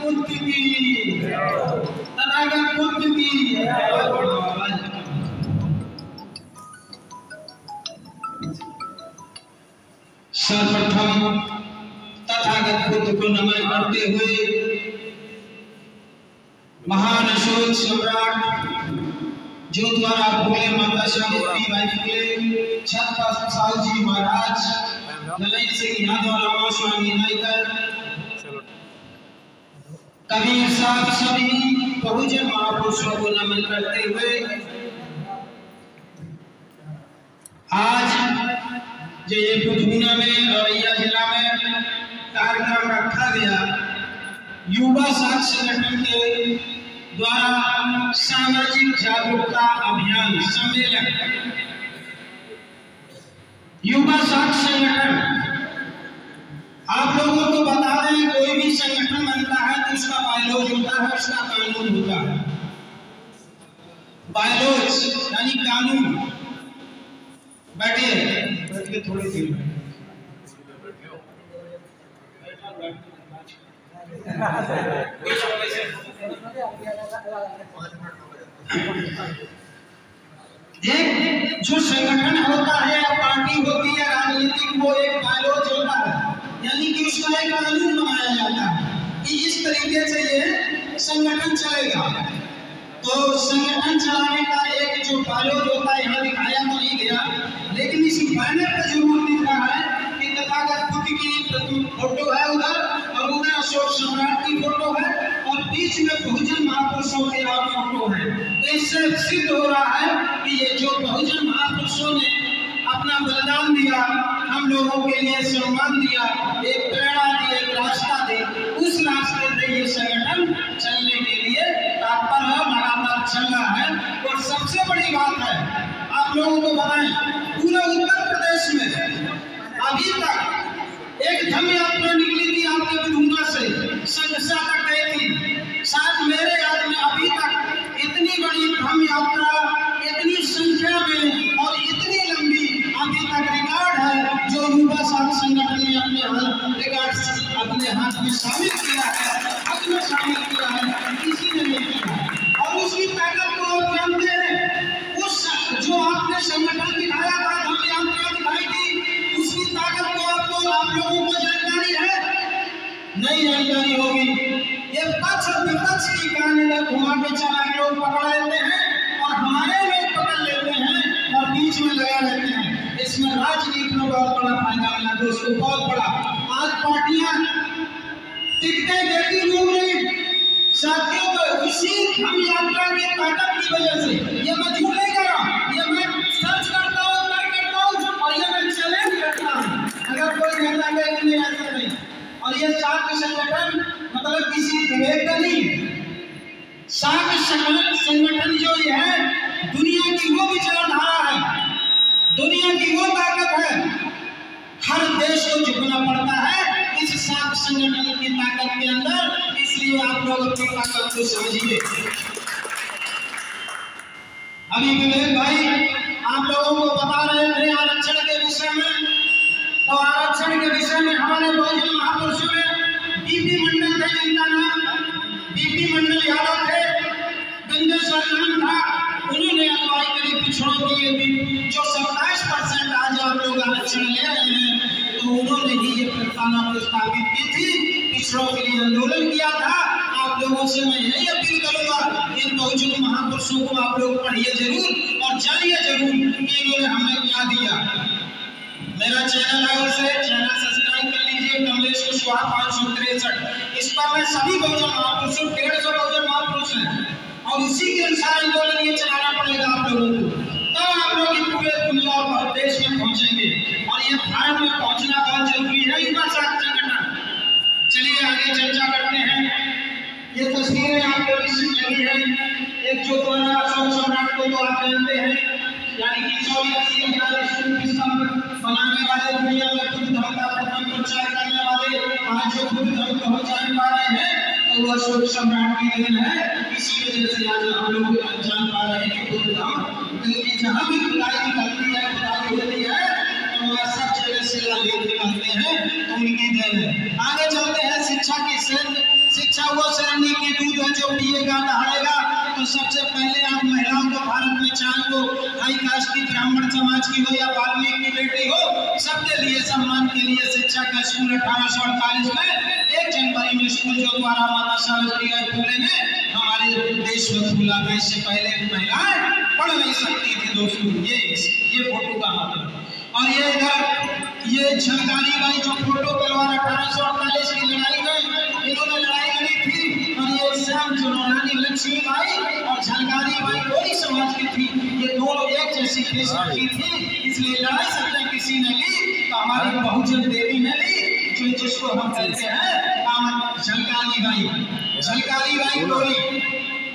बुद्ध की, तथागत बुद्ध की। सर्वप्रथम तथागत बुद्ध को नमन करते हुए महान अशोक सम्राट ज्योतिबा फुले माता सावित्रीबाई फुले, छत्रपति साहू जी महाराज, ललित सिंह यादव, रामा स्वामी नायकर, कबीर साहब, सभी बहुजन महापुरुषों को नमन करते हुए आज जो ये बुधगुना में औरैया जिला में कार्यक्रम रखा गया, युवा साथ संगठन के द्वारा सामाजिक जागरूकता अभियान सम्मेलन। युवा साथ संगठन, आप लोगों को बता दें, कोई भी संगठन बनता है तो उसका बायलॉज होता है, उसका कानून होता है। बायलॉज यानी कानून। बैठिए, बैठ के थोड़ी देर एक जो संगठन होता है या पार्टी होती है राजनीतिक, वो एक बायलॉज होता है, यानी कि उसका एक कानून बनाया जाता है कि इस तरीके से ये संगठन चलेगा। तो संगठन चलाने का एक जो बायलॉज होता है, यहाँ दिखाया तो नहीं गया, लेकिन इस बैनर पर जरूर दिख रहा है कि तथागत बुद्ध की फोटो है उधर, और उधर अशोक सम्राट की फोटो है, और बीच में बहुजन महापुरुषों के और फोटो है। तो इससे सिद्ध हो रहा है कि ये जो बहुजन महापुरुषों ने अपना बलिदान दिया, हम लोगों के लिए सम्मान दिया, एक प्रेरणा दी, एक रास्ता दी, उस रास्ते से ये संगठन चलने के लिए तत्पर है, लगातार चल रहा है। और सबसे बड़ी बात है, आप लोगों को बताएं, पूरे उत्तर प्रदेश में अभी तक एक धम्म यात्रा निकली थी आपके बुधगुना से, संगसा तक गई थी। साथ मेरे याद में अभी तक इतनी बड़ी धम्म यात्रा, इतनी संख्या में और इतनी लंबी अभी तक रिकॉर्ड है जो युवा साथ संगठन ने अपने हाथ में शामिल किया है, हक में शामिल किया है, किसी ने नहीं किया। और उसकी ताकत को आप जानते हैं, उस जो आपने संगठन दिखाया था, धम्म यात्रा दिखाई थी, उसकी ताकत को आप लोगों को जानकारी है? नहीं जानकारी होगी। ये पक्ष विपक्ष की कहानी घुमा के चला के लोग पकड़ लेते हैं और हमारे लोग पकड़ लेते हैं और बीच में लगा रहते हैं। इसमें राजनीति में बहुत बड़ा फायदा मिला दोस्तों, बहुत बड़ा। आज पार्टियां टिकटें देती घूम रही साथियों को इसी धम्म यात्रा की ताकत की वजह से। ये मैं झूठ नहीं कर रहा, ये मैं सर्च करता हूँ और ये मैं चैलेंज करता हूँ, अगर कोई कहता है कि नहीं ऐसा नहीं। और ये साथ संगठन मतलब किसी विवेक का नहीं, साथ संगठन जो ये है, दुनिया की वो विचारधारा है, दुनिया की वो ताकत है। हर देश को झुकना पड़ता है इस साथ संगठन की ताकत के अंदर, इसलिए आप लोग अपनी ताकत को समझिए। अभी विवेक भाई आप लोगों को बता रहे थे आरक्षण के विषय में, तो आरक्षण के विषय में हमारे बहुजन महापुरुषों ने बीपी मंडल थे, जिनका नाम बीपी मंडल यादव थे, गंजेश्वर नाम था, उन्होंने अगुवाई करी पिछड़ों की जो 27% आज आप लोग आरक्षण ले रहे हैं, तो उन्होंने ही ये प्रस्तावना प्रस्तावित की थी, पिछड़ों के लिए आंदोलन किया था। आप लोगों से मैं यही अपील करूंगा, इन बहुजन महापुरुषों को आप लोग पढ़िए जरूर और जानिए जरूर कि इन्होंने हमें क्या दिया। मेरा चैनल है, उसे चैनल सब्सक्राइब कर लीजिए, कमलेश कुशवाहा 563। इस पर मैं सभी बहुजन महापुरुषों, 150 बहुजन महापुरुष हैं, और इसी के अनुसार आंदोलन ये चलाना पड़ेगा आप लोगों को, तब आप लोग पूरे दुनिया और देश में पहुंचेंगे। और ये भारत में पहुंचना बहुत जरूरी है युवा साथ संगठन। चलिए आगे चर्चा करते हैं। ये तस्वीरें आप लोग लगी है, एक जो अशोक सम्राट को तो आप जानते हैं, यानी कि 84,000 स्तंभ बनाने वाले, दुनिया में बुद्ध धर्म का प्रथम प्रचार करने वाले, आज जो बुद्ध धर्म को जान पा रहे हैं तो वह अशोक सम्राट की देन है। इसी वजह से आज हम लोग जान पा रहे हैं कि बुद्ध धर्म, क्योंकि जहाँ भी खुदाई निकलती है, खुदाई होती है, तो वह सब जगह शिलालेख निकलते हैं, तो उनकी देन है। आगे चलते हैं शिक्षा की सेंध। शिक्षा वो जो पिएगा नहाएगा तो सबसे पहले आप महिलाओं को भारत में, चाहे वो हाई कास्ट की ब्राह्मण समाज की हो या वाल्मीकि की बेटी हो, सबके लिए सम्मान के लिए शिक्षा का स्कूल 1848 में 1 जनवरी में स्कूल जो द्वारा माता सावित्रीबाई फुले ने हमारे देश में खुला था। इससे पहले महिलाएं पढ़ नहीं सकती थी दोस्तों। ये फोटो का मतलब। और ये इधर ये झलकारी बाई जो फोटो तलवार 1848 की लड़ाई में इन्होंने लड़ाई लड़ी थी। और ये श्याम जो रानी लक्ष्मीबाई और झलकारी बाई कोई समाज की थी, ये दोनों एक जैसी कृष्ण की थी, इसलिए लड़ाई सबने किसी ने ली तो हमारी बहुजन देवी ने ली, जो जिसको हम कहते हैं झलकारी बाई गोरी,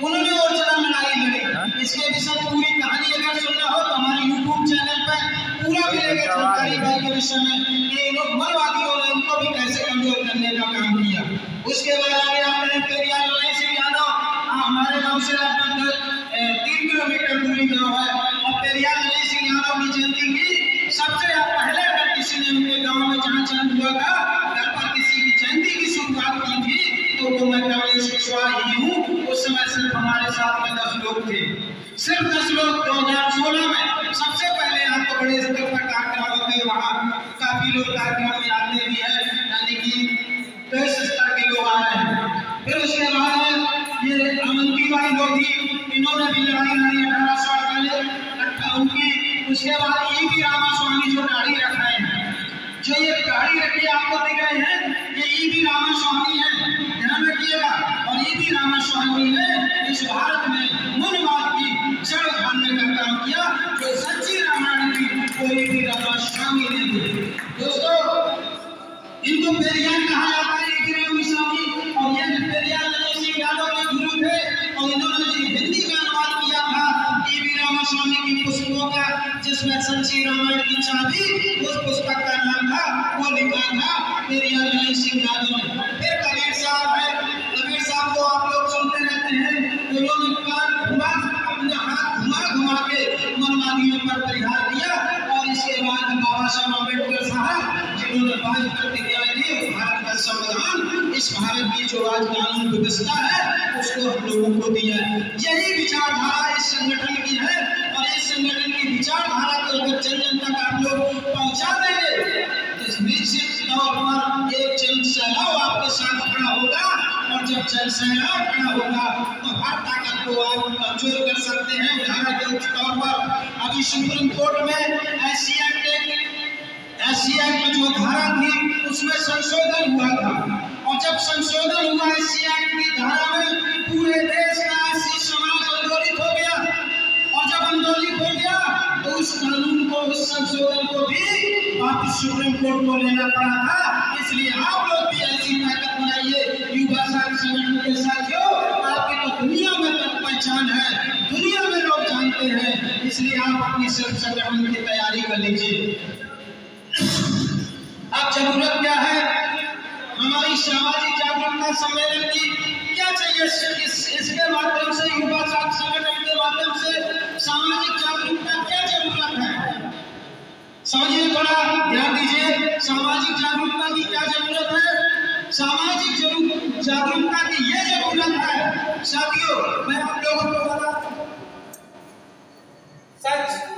उन्होंने ओरिजिनल लड़ाई लड़ी। इसके विषय पूरी कहानी अगर सुनना हो तो हमारे YouTube चैनल पर पूरा मिलेगा झलकारी बाई के विषय में कि लोग मरवादियों ने इनको भी कैसे कमजोर करने का काम किया। उसके बाद आगे आपने पेरियार लड़ाई से यादव, हमारे गांव से लगभग 3 किलोमीटर दूरी गाँव है, और पेरियार लड़ाई से यादव की जयंती की सबसे पहले अगर किसी ने उनके गाँव में जहाँ जन्म हुआ था घर पर किसी की जयंती की शुरुआत की थी तो वो मैं कमलेश कुशवाहा ही हूँ। उस समय सिर्फ हमारे साथ में 10 लोग थे, सिर्फ 10 लोग। 2016 में सबसे पहले आपको बड़े स्तर पर कार्यक्रम होते हैं, वहाँ काफी लोग कार्यक्रम में आते भी है, यानी कि 10 स्तर के लोग आ रहे हैं। फिर उसके बाद ये अमनतीबाई लोग भी, इन्होंने भी लड़ाई लड़ी 1848 उनकी। उसके बाद ई.वी. रामास्वामी जो दाढ़ी रखाए हैं, जो ये दाढ़ी रखी आपको दिख रहे हैं, ये ई.वी. रामास्वामी है, ध्यान रखिएगा। और ई.वी. रामास्वामी ने इस भारत में मूलवाद की जड़ उखाड़ने का काम किया, जो सच्ची रामायण की वो ई.वी. रामास्वामी ने दी। दोस्तों इनको पेरियार कहा जाता है, ई.वी. रामास्वामी, और ये पेरियार नरसिंह यादव के गुरु थे, और इन्होंने हिंदी में अनुवाद किया था ई.वी. रामास्वामी की पुस्तकों का, जिसमें सच्ची रामायण की चाबी उस पुस्तक का नाम था, वो लिखा था पेरियार नरसिंह यादव ने। फिर कबीर साहब है, कबीर साहब को आप लोग सुनते रहते हैं, उन्होंने अपने हाथ घुमा के मनमानियों पर परिहार किया। और इसके बाद बाबा साहब अम्बेडकर साहब जिन्होंने 5 प्रतिज्ञाएं दी, भारत का संविधान, इस भारत की जो आज कानून व्यवस्था है उसको हम लोगों को दिया। यही विचारधारा इस संगठन की है, और इस संगठन की विचारधारा को अगर जन जन तक आप लोग पहुंचा देंगे तो निश्चित तौर पर एक जन सैलाब आपके साथ खड़ा होगा, और जब जन सैलाब खड़ा होगा तो हर ताकत को आप कमजोर कर सकते हैं। उदाहरण के तौर पर अभी सुप्रीम कोर्ट में एससी एक्ट जो धारा थी उसमें संशोधन हुआ था, और जब संशोधन हुआ एससी एक्ट की धारा में, पूरे देश का एससी समाज आंदोलित हो गया। और जब आंदोलित हो गया तो उस कानून को, उस संशोधन को भी वापस सुप्रीम कोर्ट को लेना पड़ा था। इसलिए आप लोग भी ऐसी ताकत बनाइए, युवा साथी संगठन के साथियों, आपकी तो दुनिया में तक पहचान है, दुनिया में लोग जानते हैं, इसलिए आप अपनी संगठन की तैयारी कर लीजिए। अब जरूरत क्या है हमारी सामाजिक जागरूकता सम्मेलन की, क्या चाहिए? इसके माध्यम से, युवा साथी संगठन के माध्यम से सामाजिक जागरूकता क्या जरूरत है? समझिए, थोड़ा ध्यान दीजिए, सामाजिक जागरूकता की क्या जरूरत है? सामाजिक जागरूकता की ये जरूरत है साथियों, मैं आप लोगों को बता सच